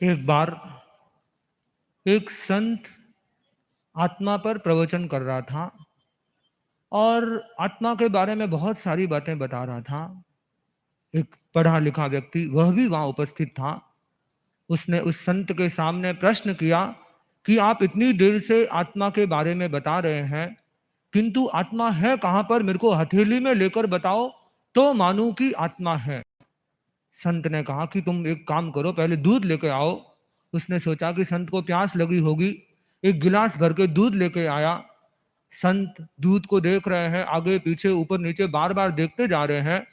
एक बार एक संत आत्मा पर प्रवचन कर रहा था और आत्मा के बारे में बहुत सारी बातें बता रहा था। एक पढ़ा लिखा व्यक्ति वह भी वहां उपस्थित था। उसने उस संत के सामने प्रश्न किया कि आप इतनी देर से आत्मा के बारे में बता रहे हैं, किंतु आत्मा है कहां पर? मेरे को हथेली में लेकर बताओ तो मानूं कि आत्मा है। संत ने कहा कि तुम एक काम करो, पहले दूध लेके आओ। उसने सोचा कि संत को प्यास लगी होगी, एक गिलास भर के दूध लेके आया। संत दूध को देख रहे हैं, आगे पीछे ऊपर नीचे बार बार देखते जा रहे हैं।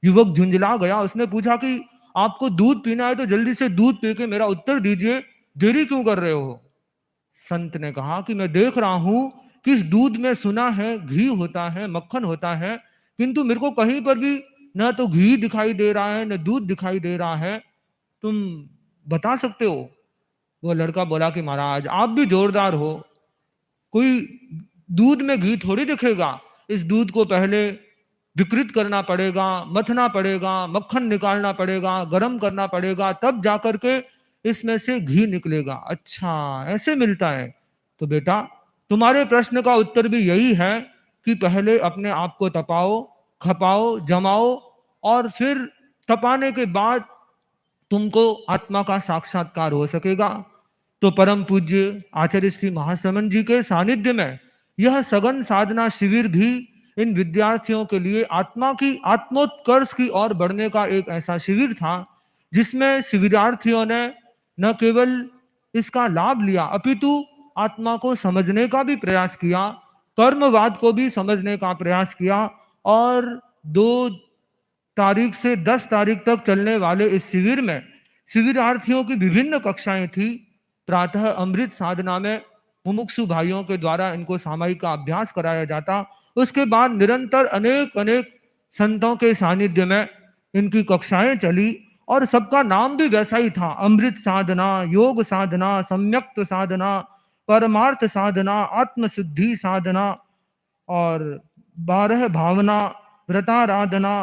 युवक झुंझला गया। उसने पूछा कि आपको दूध पीना है तो जल्दी से दूध पी के मेरा उत्तर दीजिए, देरी क्यों कर रहे हो? संत ने कहा कि मैं देख रहा हूं कि इस दूध में सुना है घी होता है, मक्खन होता है, किंतु मेरे को कहीं पर भी न तो घी दिखाई दे रहा है न दूध दिखाई दे रहा है। तुम बता सकते हो? वो लड़का बोला कि महाराज आप भी जोरदार हो, कोई दूध में घी थोड़ी दिखेगा। इस दूध को पहले विकृत करना पड़ेगा, मथना पड़ेगा, मक्खन निकालना पड़ेगा, गरम करना पड़ेगा, तब जाकर के इसमें से घी निकलेगा। अच्छा, ऐसे मिलता है? तो बेटा, तुम्हारे प्रश्न का उत्तर भी यही है कि पहले अपने आप को तपाओ, खपाओ, जमाओ, और फिर तपाने के बाद तुमको आत्मा का साक्षात्कार हो सकेगा। तो परम पूज्य आचार्य श्री महाश्रमण जी के सानिध्य में यह सघन साधना शिविर भी इन विद्यार्थियों के लिए आत्मा की आत्मोत्कर्ष की ओर बढ़ने का एक ऐसा शिविर था, जिसमें शिविरार्थियों ने न केवल इसका लाभ लिया अपितु आत्मा को समझने का भी प्रयास किया, कर्मवाद को भी समझने का प्रयास किया। और 2 तारीख से 10 तारीख तक चलने वाले इस शिविर में शिविरार्थियों की विभिन्न कक्षाएं थी। प्रातः अमृत साधना में मुमुक्षु भाइयों के द्वारा इनको सामायिक का अभ्यास कराया जाता। उसके बाद निरंतर अनेक अनेक संतों के सानिध्य में इनकी कक्षाएं चली, और सबका नाम भी वैसा ही था: अमृत साधना, योग साधना, सम्यक्त साधना, परमार्थ साधना, आत्मशुद्धि साधना, और 12 भावना, व्रताराधना,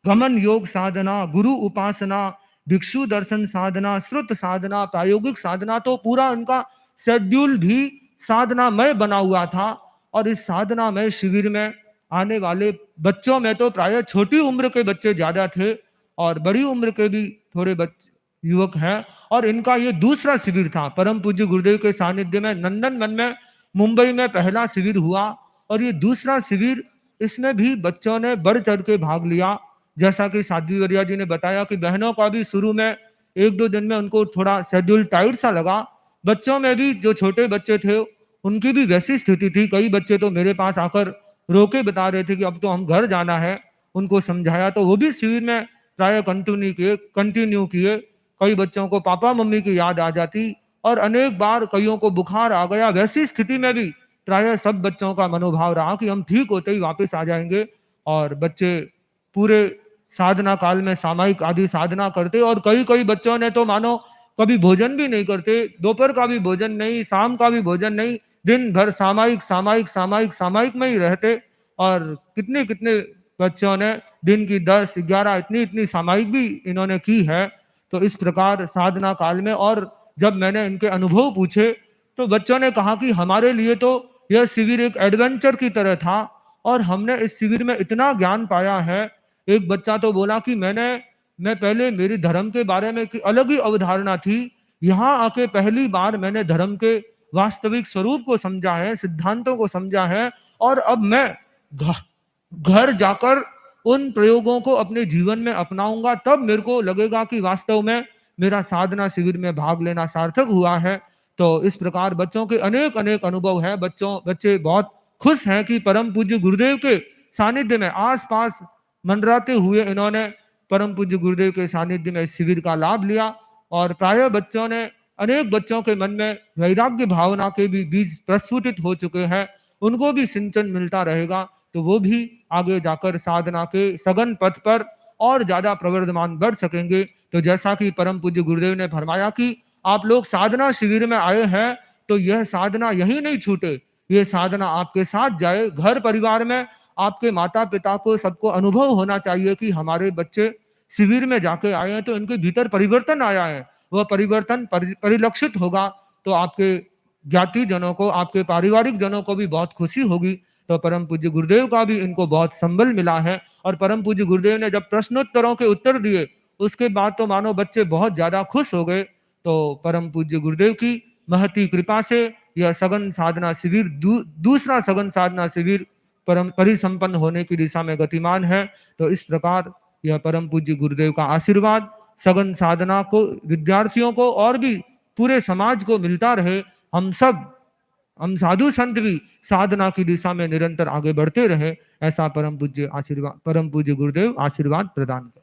गमन योग साधना, गुरु उपासना, भिक्षु दर्शन साधना, श्रुत साधना, प्रायोगिक साधना। तो पूरा उनका शेड्यूल भी साधनामय बना हुआ था। और इस साधनामय शिविर में आने वाले बच्चों में तो प्राय छोटी उम्र के बच्चे ज्यादा थे और बड़ी उम्र के भी थोड़े बच्चे युवक हैं। और इनका ये दूसरा शिविर था। परम पूज्य गुरुदेव के सानिध्य में नंदन वन में मुंबई में पहला शिविर हुआ, और ये दूसरा शिविर, इसमें भी बच्चों ने बढ़ चढ़ के भाग लिया। जैसा कि साध्वी वरिया जी ने बताया कि बहनों का भी शुरू में 1-2 दिन में उनको थोड़ा शेड्यूल टाइट सा लगा। बच्चों में भी जो छोटे बच्चे थे उनकी भी वैसी स्थिति थी। कई बच्चे तो मेरे पास आकर रो के बता रहे थे कि अब तो हम घर जाना है। उनको समझाया तो वो भी शिविर में प्राय कंटिन्यू किए। कई बच्चों को पापा मम्मी की याद आ जाती, और अनेक बार कईयों को बुखार आ गया। वैसी स्थिति में भी प्राय सब बच्चों का मनोभाव रहा कि हम ठीक होते ही वापस आ जाएंगे। और बच्चे पूरे साधना काल में सामायिक आदि साधना करते, और कई कई बच्चों ने तो मानो कभी भोजन भी नहीं करते, दोपहर का भी भोजन नहीं, शाम का भी भोजन नहीं, दिन भर सामायिक सामायिक सामायिक सामायिक में ही रहते। और कितने कितने बच्चों ने दिन की 10-11 इतनी इतनी सामायिक भी इन्होंने की है। तो इस प्रकार साधना काल में, और जब मैंने इनके अनुभव पूछे तो बच्चों ने कहा कि हमारे लिए तो यह शिविर एक एडवेंचर की तरह था, और हमने इस शिविर में इतना ज्ञान पाया है। एक बच्चा तो बोला कि मैं पहले मेरी धर्म के बारे में की अलग ही अवधारणा थी, यहाँ आके पहली बार मैंने धर्म के वास्तविक स्वरूप को समझा है, सिद्धांतों को समझा है, और अब मैं घर जाकर उन प्रयोगों को अपने जीवन में अपनाऊंगा, तब मेरे को लगेगा कि वास्तव में मेरा साधना शिविर में भाग लेना सार्थक हुआ है। तो इस प्रकार बच्चों के अनेक अनेक अनुभव है। बच्चे बहुत खुश हैं कि परम पूज्य गुरुदेव के सानिध्य में आसपास मंडराते हुए इन्होंने परम पूज्य गुरुदेव के सानिध्य में इस शिविर का लाभ लिया। और प्राय बच्चों ने, अनेक बच्चों के मन में वैराग्य भावना के भी बीज प्रस्फुटित हो चुके हैं। उनको भी सिंचन मिलता रहेगा, तो वो भी आगे जाकर साधना के सघन पथ पर और ज्यादा प्रवर्धमान बढ़ सकेंगे। तो जैसा कि परम पूज्य गुरुदेव ने फरमाया कि आप लोग साधना शिविर में आए हैं, तो यह साधना यही नहीं छूटे, ये साधना आपके साथ जाए। घर परिवार में आपके माता पिता को, सबको अनुभव होना चाहिए कि हमारे बच्चे शिविर में जाके आए हैं तो इनके भीतर परिवर्तन आया है, वह परिवर्तन परिलक्षित होगा, तो आपके ज्ञाति जनों को, आपके पारिवारिक जनों को भी बहुत खुशी होगी। तो परम पूज्य गुरुदेव का भी इनको बहुत संबल मिला है और परम पूज्य गुरुदेव ने जब प्रश्नोत्तरों के उत्तर दिए, उसके बाद तो मानो बच्चे बहुत ज़्यादा खुश हो गए। तो परम पूज्य गुरुदेव की महती कृपा से यह सघन साधना शिविर दूसरा सघन साधना शिविर परम परिसंपन्न होने की दिशा में गतिमान है। तो इस प्रकार यह परम पूज्य गुरुदेव का आशीर्वाद सघन साधना को, विद्यार्थियों को और भी पूरे समाज को मिलता रहे। हम साधु संत भी साधना की दिशा में निरंतर आगे बढ़ते रहे, ऐसा परम पूज्य गुरुदेव आशीर्वाद प्रदान करें।